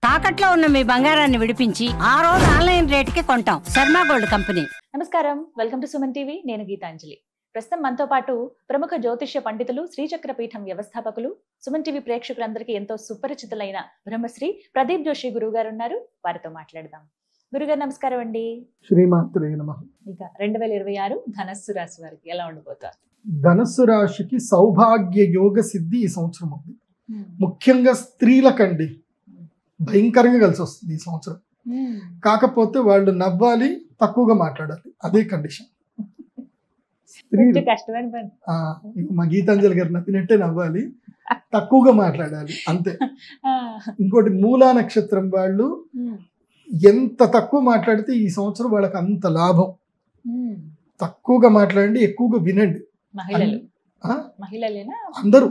తాకట్లో ఉన్న మీ బంగారాన్ని విడిపించి ఆ రోజు ఆన్లైన్ రేటుకి కొంటాం. Sharma gold company. నమస్కారం, వెల్కమ్ టు సుమన్ టీవీ. నేను గీతాంజలి. ప్రస్తుతం మనతో పాటు ప్రముఖ జ్యోతిష్య పండితులు, శ్రీచక్ర పీఠం వ్యవస్థాపకులు, సుమన్ టీవీ ప్రేక్షకులందరికీ ఎంతో సుపరిచితులైన బ్రహ్మశ్రీ ప్రదీప్ జోషి గురువు గారు ఉన్నారు. వారితో మాట్లాడదాం. గురుగారు నమస్కారం అండి. శ్రీమాత్రే నమః. ఇక 2026 ధనస్సు రాశి వారికి ఎలా ఉండబోతారు? ధనస్సు రాశికి సౌభాగ్య యోగ సిద్ధి ఈ సంవత్సరం ఉంది. ముఖ్యంగా స్త్రీలకండి భయంకరంగా కలిసి వస్తుంది ఈ సంవత్సరం. కాకపోతే వాళ్ళు నవ్వాలి, తక్కువగా మాట్లాడాలి, అదే కండిషన్. కష్టమైన పని. మా గీతాంజలి గారు నవ్వినట్టే నవ్వాలి, తక్కువగా మాట్లాడాలి, అంతే. ఇంకోటి మూలా నక్షత్రం వాళ్ళు ఎంత తక్కువ మాట్లాడితే ఈ సంవత్సరం వాళ్ళకి అంత లాభం. తక్కువగా మాట్లాడండి, ఎక్కువగా వినండి. అందరూ,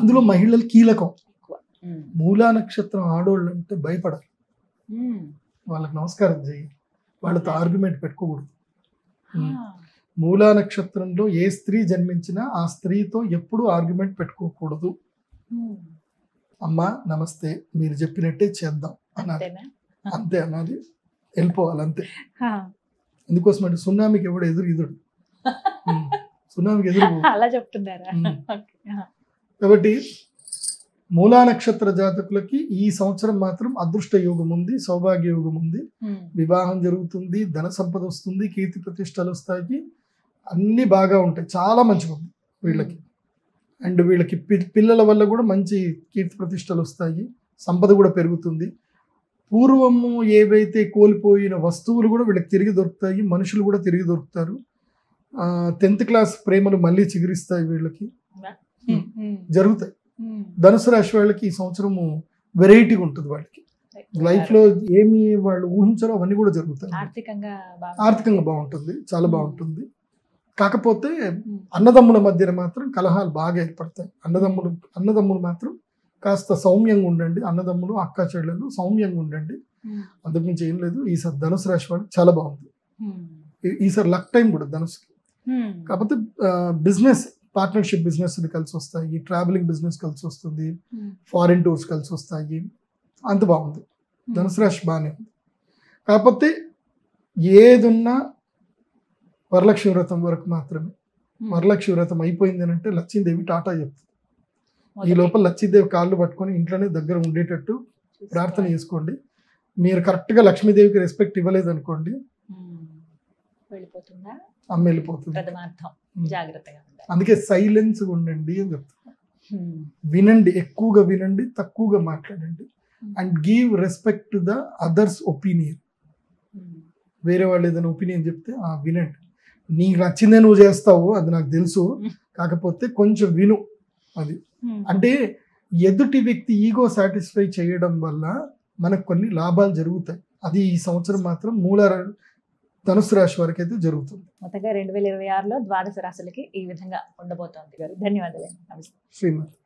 అందులో మహిళలు కీలకం. మూలా నక్షత్రం ఆడోళ్ళు అంటే భయపడాలి, వాళ్ళకి నమస్కారం చేయాలి, వాళ్ళతో ఆర్గ్యుమెంట్ పెట్టుకోకూడదు. మూలా నక్షత్రంలో ఏ స్త్రీ జన్మించినా ఆ స్త్రీతో ఎప్పుడు ఆర్గ్యుమెంట్ పెట్టుకోకూడదు. అమ్మా నమస్తే, మీరు చెప్పినట్టే చేద్దాం అనాలి, అంతే అనాలి, వెళ్ళిపోవాలి, అంతే. ఎందుకోసం అంటే సునామీకి ఎవడు ఎదురు సునామీకి ఎదురు అలా చెప్తున్నారా? కాబట్టి మూలా నక్షత్ర జాతకులకి ఈ సంవత్సరం మాత్రం అదృష్ట యోగం ఉంది, సౌభాగ్య యోగం ఉంది. వివాహం జరుగుతుంది, ధన సంపద వస్తుంది, కీర్తి ప్రతిష్టలు వస్తాయి, అన్ని బాగా ఉంటాయి. చాలా మంచిగా ఉంది వీళ్ళకి. అండ్ వీళ్ళకి పిల్లల వల్ల కూడా మంచి కీర్తి ప్రతిష్టలు వస్తాయి, సంపద కూడా పెరుగుతుంది. పూర్వము ఏవైతే కోల్పోయిన వస్తువులు కూడా వీళ్ళకి తిరిగి దొరుకుతాయి, మనుషులు కూడా తిరిగి దొరుకుతారు. 10th క్లాస్ ప్రేమలు మళ్ళీ చిగురిస్తాయి, వీళ్ళకి జరుగుతాయి. ధనుసు రాశి వాళ్ళకి ఈ సంవత్సరము వెరైటీగా ఉంటుంది. వాళ్ళకి లైఫ్ లో ఏమి వాళ్ళు ఊహించారో అవన్నీ కూడా జరుగుతాయి. ఆర్థికంగా బాగుంటుంది, చాలా బాగుంటుంది. కాకపోతే అన్నదమ్ముల మధ్యన మాత్రం కలహాలు బాగా ఏర్పడతాయి. అన్నదమ్ములు మాత్రం కాస్త సౌమ్యంగా ఉండండి. అన్నదమ్ములు, అక్క చెల్లెలు సౌమ్యంగా ఉండండి, అందుగురించి ఏం లేదు. ఈసారి ధనుసు రాశి వాళ్ళకి చాలా బాగుంది. ఈసారి లక్ టైం కూడా ధనుసుకి. కాకపోతే బిజినెస్ పార్ట్నర్షిప్ బిజినెస్ కలిసి వస్తాయి, ట్రావెలింగ్ బిజినెస్ కలిసి వస్తుంది, ఫారిన్ టూర్స్ కలిసి వస్తాయి, అంత బాగుంది. ధనుసు రాశి బాగానే ఉంది. కాకపోతే ఏదున్నా వరలక్ష్మి వ్రతం వరకు మాత్రమే. వరలక్ష్మి వ్రతం అయిపోయింది అని అంటే లక్ష్మీదేవి టాటా చెప్తుంది. ఈ లోపల లక్ష్మీదేవి కాళ్ళు పట్టుకొని ఇంట్లోనే దగ్గర ఉండేటట్టు ప్రార్థన చేసుకోండి. మీరు కరెక్ట్గా లక్ష్మీదేవికి రెస్పెక్ట్ ఇవ్వలేదు అనుకోండి, అమ్మ వెళ్ళిపోతుంది. అందుకే సైలెన్స్ ఉండండి అని చెప్తున్నా. వినండి, ఎక్కువగా వినండి, తక్కువగా మాట్లాడండి. And give respect to the others opinion. వేరే వాళ్ళు ఏదైనా ఒపీనియన్ చెప్తే వినండి. నీకు నచ్చిందే నువ్వు చేస్తావు, అది నాకు తెలుసు, కాకపోతే కొంచెం విను. అది అంటే ఎదుటి వ్యక్తి ఈగో సాటిస్ఫై చేయడం వల్ల మనకు కొన్ని లాభాలు జరుగుతాయి. అది ఈ సంవత్సరం మాత్రం ధనుసు రాశి వారికి అయితే జరుగుతుంది. మొత్తంగా 2026లో ద్వాదశ రాశులకి ఈ విధంగా ఉండబోతోంది. ధన్యవాదాలు. శ్రీమతి.